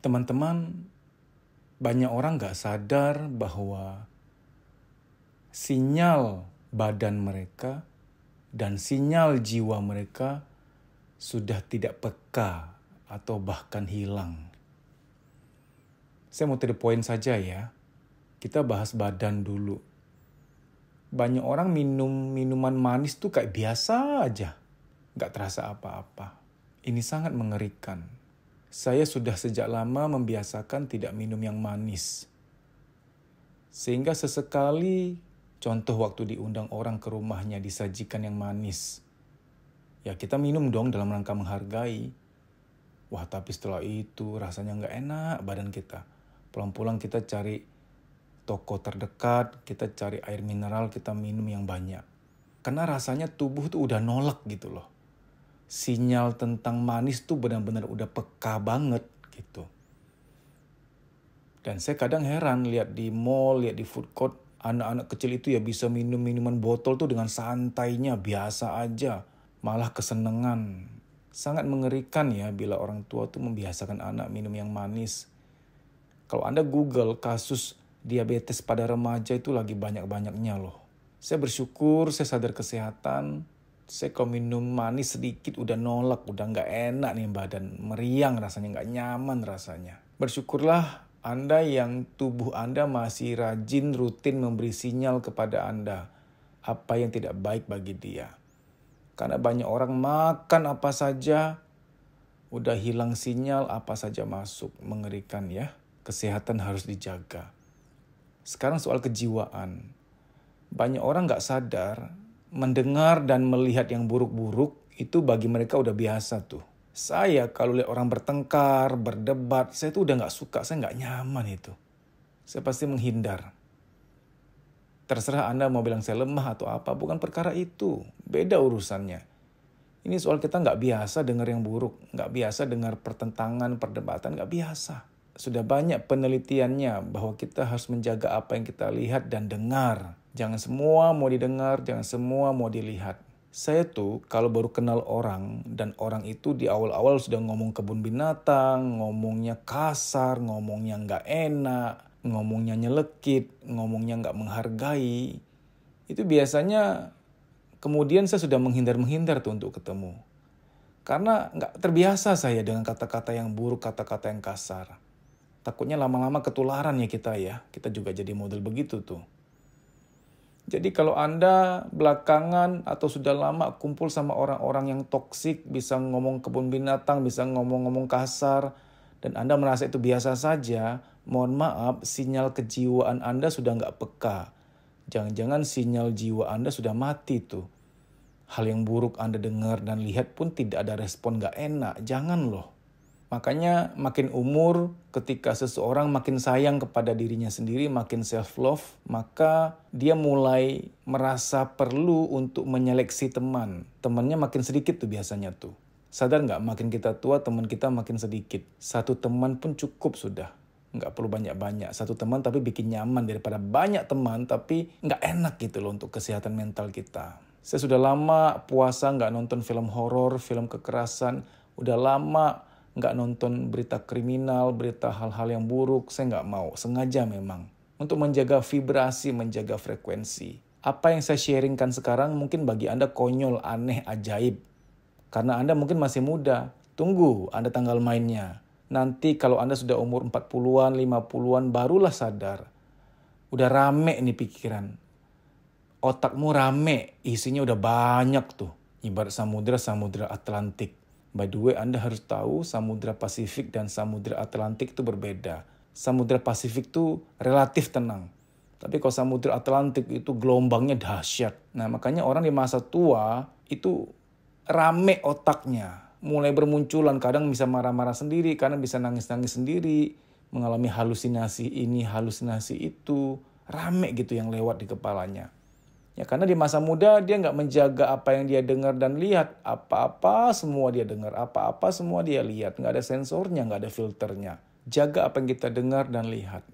Teman-teman, banyak orang gak sadar bahwa sinyal badan mereka dan sinyal jiwa mereka sudah tidak peka atau bahkan hilang. Saya mau to the point saja ya. Kita bahas badan dulu. Banyak orang minum minuman manis tuh kayak biasa aja. Gak terasa apa-apa. Ini sangat mengerikan. Saya sudah sejak lama membiasakan tidak minum yang manis. Sehingga sesekali, contoh waktu diundang orang ke rumahnya disajikan yang manis. Ya kita minum dong dalam rangka menghargai. Wah tapi setelah itu rasanya gak enak badan kita. Pulang-pulang kita cari toko terdekat, kita cari air mineral, kita minum yang banyak. Karena rasanya tubuh tuh udah nolak gitu loh. Sinyal tentang manis tuh benar-benar udah peka banget gitu. Dan saya kadang heran lihat di mall, lihat di food court, anak-anak kecil itu ya bisa minum minuman botol tuh dengan santainya, biasa aja. Malah kesenengan. Sangat mengerikan ya bila orang tua tuh membiasakan anak minum yang manis. Kalau Anda Google kasus diabetes pada remaja itu lagi banyak-banyaknya loh. Saya bersyukur, saya sadar kesehatan. Saya kalau minum manis sedikit udah nolak, udah gak enak nih badan. Meriang rasanya, gak nyaman rasanya. Bersyukurlah Anda yang tubuh Anda masih rajin rutin memberi sinyal kepada Anda. Apa yang tidak baik bagi dia. Karena banyak orang makan apa saja, udah hilang sinyal apa saja masuk. Mengerikan ya, kesehatan harus dijaga. Sekarang soal kejiwaan. Banyak orang gak sadar, mendengar dan melihat yang buruk-buruk itu bagi mereka udah biasa tuh. Saya kalau lihat orang bertengkar, berdebat, saya tuh udah gak suka, saya gak nyaman itu. Saya pasti menghindar. Terserah Anda mau bilang saya lemah atau apa, bukan perkara itu. Beda urusannya. Ini soal kita gak biasa dengar yang buruk, gak biasa dengar pertentangan, perdebatan, gak biasa. Sudah banyak penelitiannya bahwa kita harus menjaga apa yang kita lihat dan dengar. Jangan semua mau didengar, jangan semua mau dilihat. Saya tuh kalau baru kenal orang dan orang itu di awal-awal sudah ngomong kebun binatang, ngomongnya kasar, ngomongnya nggak enak, ngomongnya nyelekit, ngomongnya nggak menghargai. Itu biasanya kemudian saya sudah menghindar-menghindar tuh untuk ketemu. Karena nggak terbiasa saya dengan kata-kata yang buruk, kata-kata yang kasar. Takutnya lama-lama ketularan ya kita ya. Kita juga jadi model begitu tuh. Jadi kalau Anda belakangan atau sudah lama kumpul sama orang-orang yang toksik, bisa ngomong kebun binatang, bisa ngomong-ngomong kasar, dan Anda merasa itu biasa saja, mohon maaf, sinyal kejiwaan Anda sudah nggak peka. Jangan-jangan sinyal jiwa Anda sudah mati tuh. Hal yang buruk Anda dengar dan lihat pun tidak ada respon nggak enak. Jangan loh. Makanya makin umur, ketika seseorang makin sayang kepada dirinya sendiri, makin self-love, maka dia mulai merasa perlu untuk menyeleksi teman. Temannya makin sedikit tuh biasanya tuh. Sadar nggak makin kita tua, teman kita makin sedikit. Satu teman pun cukup sudah. Nggak perlu banyak-banyak. Satu teman tapi bikin nyaman daripada banyak teman tapi nggak enak gitu loh untuk kesehatan mental kita. Saya sudah lama puasa nggak nonton film horor, film kekerasan. Udah lama nggak nonton berita kriminal, berita hal-hal yang buruk, saya nggak mau. Sengaja memang. Untuk menjaga vibrasi, menjaga frekuensi. Apa yang saya sharingkan sekarang mungkin bagi Anda konyol, aneh, ajaib. Karena Anda mungkin masih muda. Tunggu Anda tanggal mainnya. Nanti kalau Anda sudah umur 40-an, 50-an, barulah sadar. Udah rame nih pikiran. Otakmu rame, isinya udah banyak tuh. Ibarat samudra Atlantik. By the way, Anda harus tahu Samudra Pasifik dan Samudra Atlantik itu berbeda. Samudra Pasifik itu relatif tenang. Tapi kalau Samudra Atlantik itu gelombangnya dahsyat. Nah makanya orang di masa tua itu rame otaknya. Mulai bermunculan, kadang bisa marah-marah sendiri, kadang bisa nangis-nangis sendiri. Mengalami halusinasi ini, halusinasi itu. Rame gitu yang lewat di kepalanya. Ya karena di masa muda dia nggak menjaga apa yang dia dengar dan lihat. Apa-apa semua dia dengar, apa-apa semua dia lihat. Nggak ada sensornya, nggak ada filternya. Jaga apa yang kita dengar dan lihat.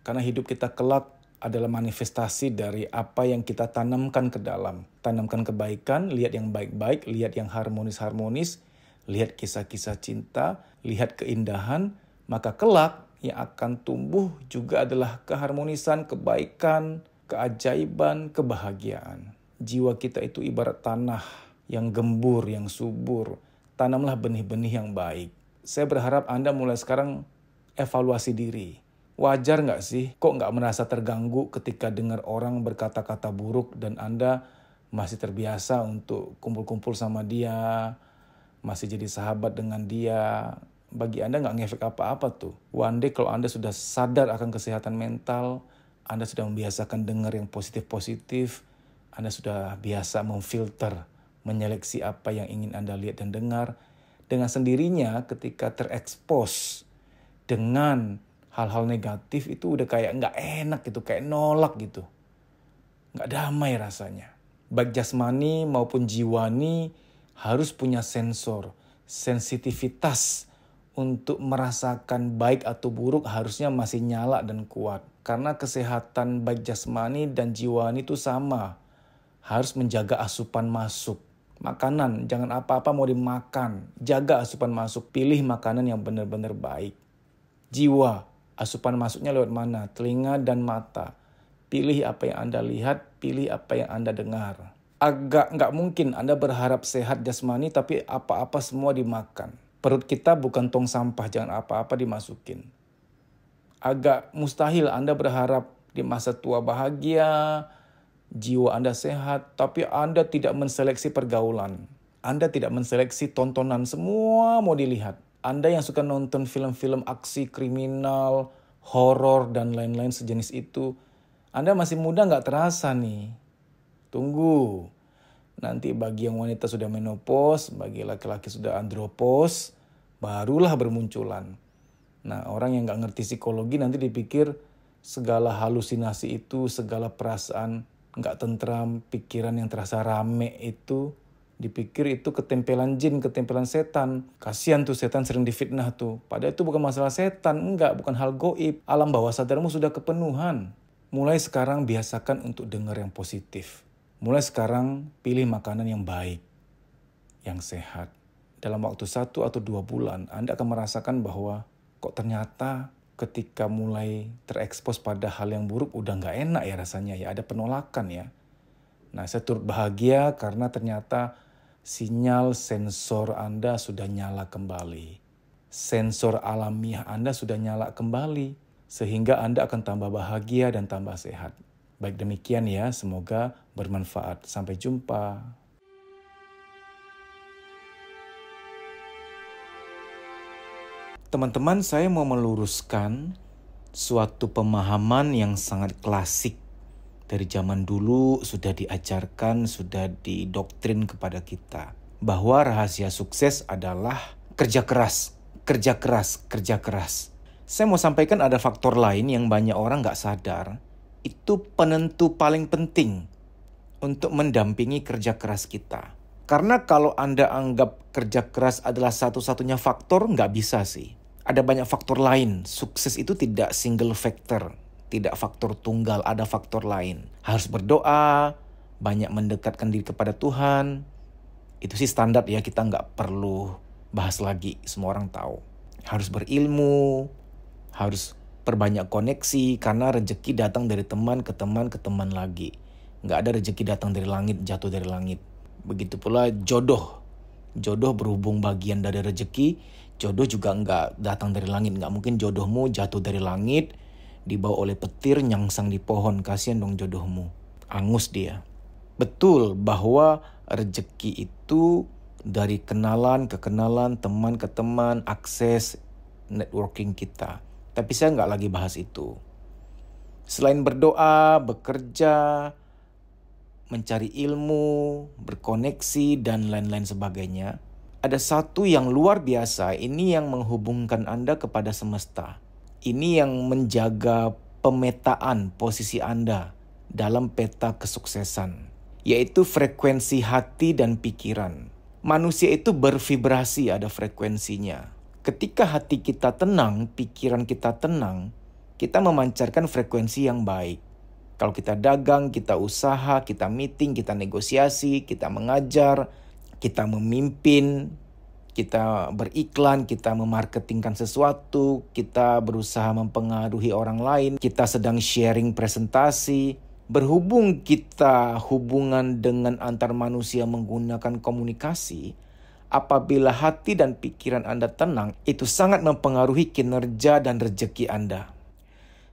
Karena hidup kita kelak adalah manifestasi dari apa yang kita tanamkan ke dalam. Tanamkan kebaikan, lihat yang baik-baik, lihat yang harmonis-harmonis, lihat kisah-kisah cinta, lihat keindahan, Maka kelak yang akan tumbuh juga adalah keharmonisan, kebaikan, keajaiban, kebahagiaan. Jiwa kita itu ibarat tanah yang gembur, yang subur. Tanamlah benih-benih yang baik. Saya berharap Anda mulai sekarang evaluasi diri. Wajar nggak sih? Kok nggak merasa terganggu ketika dengar orang berkata-kata buruk dan Anda masih terbiasa untuk kumpul-kumpul sama dia, masih jadi sahabat dengan dia? Bagi Anda nggak ngefek apa-apa tuh. One day kalau Anda sudah sadar akan kesehatan mental, Anda sudah membiasakan dengar yang positif-positif, Anda sudah biasa memfilter, menyeleksi apa yang ingin Anda lihat dan dengar. Dengan sendirinya ketika terekspos dengan hal-hal negatif itu udah kayak nggak enak gitu, kayak nolak gitu. Nggak damai rasanya. Baik jasmani maupun jiwani harus punya sensor, sensitivitas untuk merasakan baik atau buruk harusnya masih nyala dan kuat. Karena kesehatan baik jasmani dan jiwani itu sama. Harus menjaga asupan masuk. Makanan, jangan apa-apa mau dimakan. Jaga asupan masuk, pilih makanan yang benar-benar baik. Jiwa, asupan masuknya lewat mana? Telinga dan mata. Pilih apa yang Anda lihat, pilih apa yang Anda dengar. Agak nggak mungkin Anda berharap sehat jasmani tapi apa-apa semua dimakan. Perut kita bukan tong sampah, jangan apa-apa dimasukin. Agak mustahil Anda berharap di masa tua bahagia, jiwa Anda sehat, tapi Anda tidak menseleksi pergaulan. Anda tidak menseleksi tontonan, semua mau dilihat. Anda yang suka nonton film-film aksi kriminal, horor, dan lain-lain sejenis itu, Anda masih muda nggak terasa nih. Tunggu. Nanti bagi yang wanita sudah menopause, bagi laki-laki sudah andropause, barulah bermunculan. Nah, orang yang nggak ngerti psikologi nanti dipikir segala halusinasi itu, segala perasaan nggak tentram, pikiran yang terasa rame itu, dipikir itu ketempelan jin, ketempelan setan. Kasihan tuh setan sering difitnah tuh. Padahal itu bukan masalah setan, enggak, bukan hal goib. Alam bawah sadarmu sudah kepenuhan. Mulai sekarang biasakan untuk dengar yang positif. Mulai sekarang pilih makanan yang baik, yang sehat. Dalam waktu 1 atau 2 bulan, Anda akan merasakan bahwa kok ternyata ketika mulai terekspos pada hal yang buruk udah nggak enak ya rasanya ya, ada penolakan ya. Nah, saya turut bahagia karena ternyata sinyal sensor Anda sudah nyala kembali. Sensor alamiah Anda sudah nyala kembali sehingga Anda akan tambah bahagia dan tambah sehat. Baik demikian ya, semoga bermanfaat. Sampai jumpa. Teman-teman, saya mau meluruskan suatu pemahaman yang sangat klasik. Dari zaman dulu sudah diajarkan, sudah didoktrin kepada kita. Bahwa rahasia sukses adalah kerja keras, kerja keras, kerja keras. Saya mau sampaikan ada faktor lain yang banyak orang gak sadar. Itu penentu paling penting untuk mendampingi kerja keras kita. Karena kalau Anda anggap kerja keras adalah satu-satunya faktor, nggak bisa sih. Ada banyak faktor lain. Sukses itu tidak single factor, tidak faktor tunggal, ada faktor lain. Harus berdoa, banyak mendekatkan diri kepada Tuhan. Itu sih standar ya, kita nggak perlu bahas lagi, semua orang tahu. Harus berilmu, harus perbanyak koneksi, karena rezeki datang dari teman ke teman ke teman lagi. Nggak ada rezeki datang dari langit, jatuh dari langit. Begitu pula jodoh. Jodoh berhubung bagian dari rezeki, jodoh juga nggak datang dari langit. Nggak mungkin jodohmu jatuh dari langit, dibawa oleh petir, nyangsang di pohon. Kasihan dong jodohmu. Angus dia. Betul bahwa rezeki itu dari kenalan ke kenalan, teman ke teman, akses networking kita. Tapi saya nggak lagi bahas itu. Selain berdoa, bekerja, mencari ilmu, berkoneksi, dan lain-lain sebagainya, ada satu yang luar biasa, ini yang menghubungkan Anda kepada semesta. Ini yang menjaga pemetaan posisi Anda dalam peta kesuksesan, yaitu frekuensi hati dan pikiran. Manusia itu bervibrasi, ada frekuensinya. Ketika hati kita tenang, pikiran kita tenang, kita memancarkan frekuensi yang baik. Kalau kita dagang, kita usaha, kita meeting, kita negosiasi, kita mengajar, kita memimpin, kita beriklan, kita memarketingkan sesuatu, kita berusaha mempengaruhi orang lain, kita sedang sharing presentasi. Berhubung kita hubungan dengan antar manusia menggunakan komunikasi, apabila hati dan pikiran Anda tenang, itu sangat mempengaruhi kinerja dan rezeki Anda.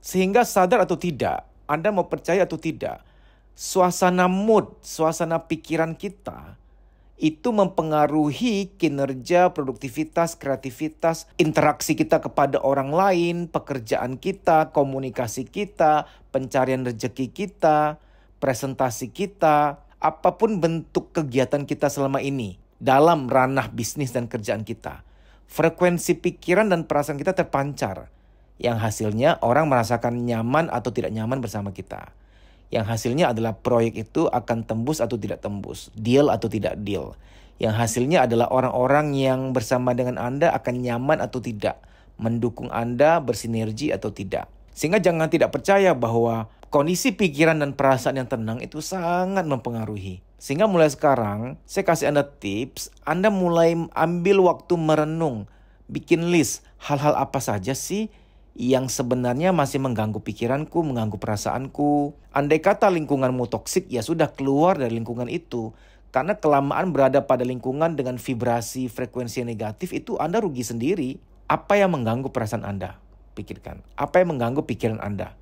Sehingga sadar atau tidak, Anda mau percaya atau tidak, suasana mood, suasana pikiran kita itu mempengaruhi kinerja, produktivitas, kreativitas, interaksi kita kepada orang lain, pekerjaan kita, komunikasi kita, pencarian rezeki kita, presentasi kita, apapun bentuk kegiatan kita selama ini dalam ranah bisnis dan kerjaan kita. Frekuensi pikiran dan perasaan kita terpancar, yang hasilnya orang merasakan nyaman atau tidak nyaman bersama kita. Yang hasilnya adalah proyek itu akan tembus atau tidak tembus, deal atau tidak deal. Yang hasilnya adalah orang-orang yang bersama dengan Anda akan nyaman atau tidak, mendukung Anda, bersinergi atau tidak. Sehingga jangan tidak percaya bahwa kondisi pikiran dan perasaan yang tenang itu sangat mempengaruhi. Sehingga mulai sekarang, saya kasih Anda tips, Anda mulai ambil waktu merenung, bikin list hal-hal apa saja sih yang sebenarnya masih mengganggu pikiranku, mengganggu perasaanku. Andai kata lingkunganmu toksik, ya sudah keluar dari lingkungan itu. Karena kelamaan berada pada lingkungan dengan vibrasi frekuensi yang negatif itu Anda rugi sendiri. Apa yang mengganggu perasaan Anda? Pikirkan. Apa yang mengganggu pikiran Anda?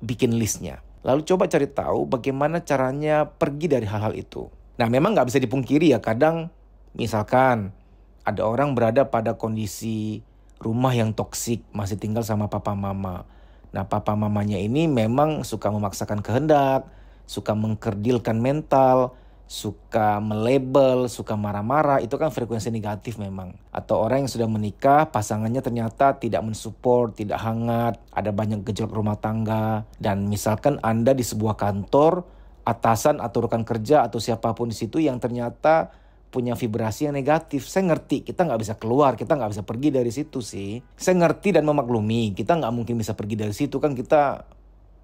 Bikin listnya. Lalu coba cari tahu bagaimana caranya pergi dari hal-hal itu. Nah memang nggak bisa dipungkiri ya, kadang misalkan ada orang berada pada kondisi rumah yang toksik, masih tinggal sama papa mama. Nah papa mamanya ini memang suka memaksakan kehendak, suka mengkerdilkan mental, suka melabel, suka marah-marah. Itu kan frekuensi negatif memang. Atau orang yang sudah menikah, pasangannya ternyata tidak mensupport, tidak hangat, ada banyak gejolak rumah tangga. Dan misalkan Anda di sebuah kantor, atasan atau rekan kerja atau siapapun di situ yang ternyata punya vibrasi yang negatif. Saya ngerti kita nggak bisa keluar, kita nggak bisa pergi dari situ sih. Saya ngerti dan memaklumi, kita nggak mungkin bisa pergi dari situ, kan kita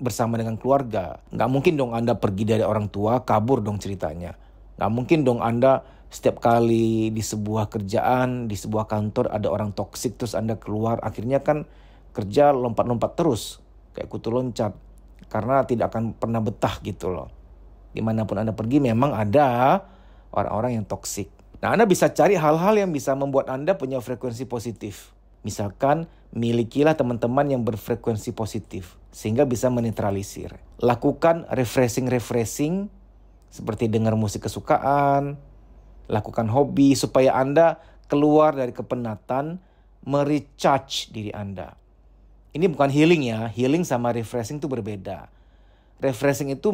bersama dengan keluarga. Nggak mungkin dong Anda pergi dari orang tua, kabur dong ceritanya. Nggak mungkin dong Anda setiap kali di sebuah kerjaan, di sebuah kantor ada orang toksik terus Anda keluar. Akhirnya kan kerja lompat-lompat terus, kayak kutu loncat. Karena tidak akan pernah betah gitu loh. Dimanapun Anda pergi memang ada orang-orang yang toksik. Nah, Anda bisa cari hal-hal yang bisa membuat Anda punya frekuensi positif. Misalkan, milikilah teman-teman yang berfrekuensi positif, sehingga bisa menetralisir. Lakukan refreshing, seperti dengar musik kesukaan, lakukan hobi, supaya Anda keluar dari kepenatan, merecharge diri Anda. Ini bukan healing ya, healing sama refreshing itu berbeda. Refreshing itu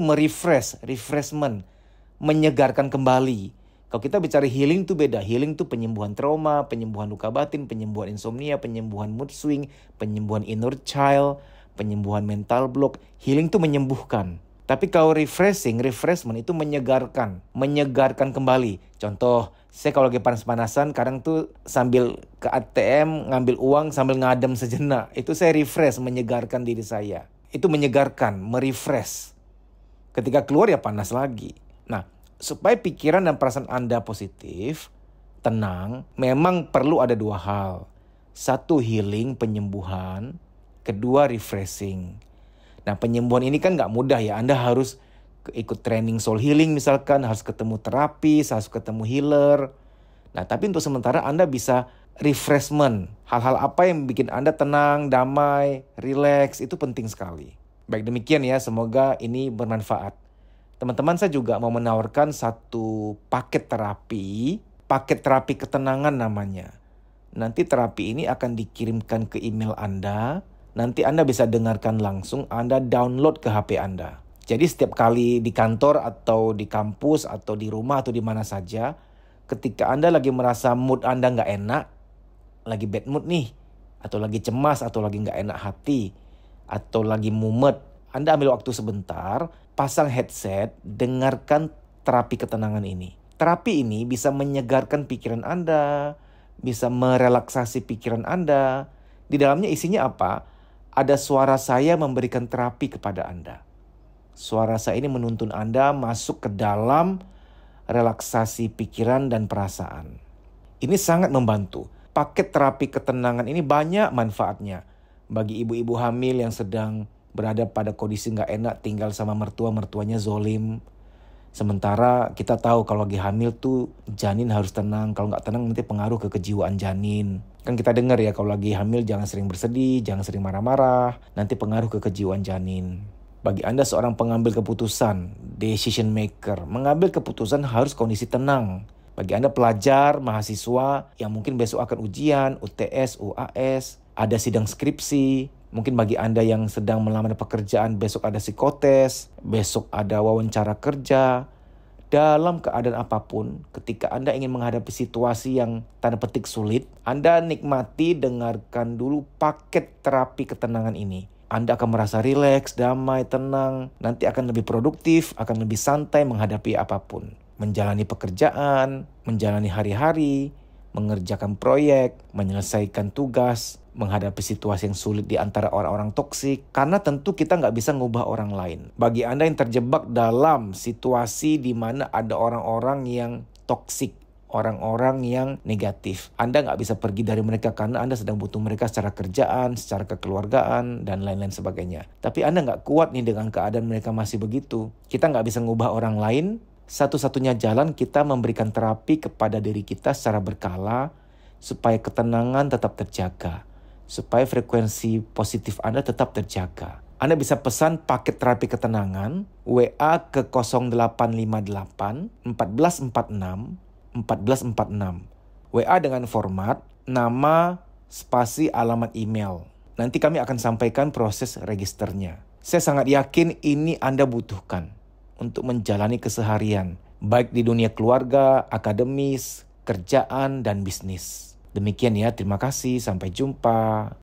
refreshment, menyegarkan kembali. Kalau kita bicara healing itu beda. Healing itu penyembuhan trauma, penyembuhan luka batin, penyembuhan insomnia, penyembuhan mood swing, penyembuhan inner child, penyembuhan mental block. Healing itu menyembuhkan. Tapi kalau refreshment itu menyegarkan kembali. Contoh, saya kalau lagi panas-panasan, kadang tuh sambil ke ATM ngambil uang sambil ngadem sejenak. Itu saya refresh, menyegarkan diri saya. Itu menyegarkan, merefresh. Ketika keluar ya panas lagi. Nah, supaya pikiran dan perasaan Anda positif, tenang, memang perlu ada dua hal. Satu, healing, penyembuhan. Kedua, refreshing. Nah, penyembuhan ini kan gak mudah ya. Anda harus ikut training soul healing misalkan, harus ketemu terapis, harus ketemu healer. Nah, tapi untuk sementara Anda bisa refreshment. Hal-hal apa yang bikin Anda tenang, damai, relax, itu penting sekali. Baik demikian ya, semoga ini bermanfaat. Teman-teman, saya juga mau menawarkan satu paket terapi ketenangan namanya. Nanti terapi ini akan dikirimkan ke email Anda. Nanti Anda bisa dengarkan langsung, Anda download ke HP Anda. Jadi setiap kali di kantor atau di kampus atau di rumah atau di mana saja, ketika Anda lagi merasa mood Anda nggak enak, lagi bad mood nih, atau lagi cemas, atau lagi nggak enak hati, atau lagi mumet, Anda ambil waktu sebentar, pasang headset, dengarkan terapi ketenangan ini. Terapi ini bisa menyegarkan pikiran Anda, bisa merelaksasi pikiran Anda. Di dalamnya isinya apa? Ada suara saya memberikan terapi kepada Anda. Suara saya ini menuntun Anda masuk ke dalam relaksasi pikiran dan perasaan. Ini sangat membantu. Paket terapi ketenangan ini banyak manfaatnya. Bagi ibu-ibu hamil yang sedang berada pada kondisi nggak enak tinggal sama mertuanya zolim. Sementara kita tahu kalau lagi hamil tuh janin harus tenang. Kalau nggak tenang nanti pengaruh ke kejiwaan janin. Kan kita dengar ya kalau lagi hamil jangan sering bersedih, jangan sering marah-marah. Nanti pengaruh ke kejiwaan janin. Bagi Anda seorang pengambil keputusan, decision maker, mengambil keputusan harus kondisi tenang. Bagi Anda pelajar, mahasiswa yang mungkin besok akan ujian, UTS, UAS, ada sidang skripsi. Mungkin bagi Anda yang sedang melamar pekerjaan, besok ada psikotes, besok ada wawancara kerja. Dalam keadaan apapun, ketika Anda ingin menghadapi situasi yang tanda petik sulit, Anda nikmati dengarkan dulu paket terapi ketenangan ini. Anda akan merasa rileks, damai, tenang, nanti akan lebih produktif, akan lebih santai menghadapi apapun. Menjalani pekerjaan, menjalani hari-hari, mengerjakan proyek, menyelesaikan tugas, menghadapi situasi yang sulit di antara orang-orang toksik. Karena tentu kita nggak bisa ngubah orang lain. Bagi Anda yang terjebak dalam situasi di mana ada orang-orang yang toksik, orang-orang yang negatif, Anda nggak bisa pergi dari mereka karena Anda sedang butuh mereka secara kerjaan, secara kekeluargaan, dan lain-lain sebagainya. Tapi Anda nggak kuat nih dengan keadaan mereka masih begitu. Kita nggak bisa ngubah orang lain. Satu-satunya jalan kita memberikan terapi kepada diri kita secara berkala supaya ketenangan tetap terjaga, supaya frekuensi positif Anda tetap terjaga. Anda bisa pesan paket terapi ketenangan WA ke 0858 1446 1446. WA dengan format nama spasi alamat email. Nanti kami akan sampaikan proses registernya. Saya sangat yakin ini Anda butuhkan untuk menjalani keseharian, baik di dunia keluarga, akademis, kerjaan, dan bisnis. Demikian ya, terima kasih, sampai jumpa.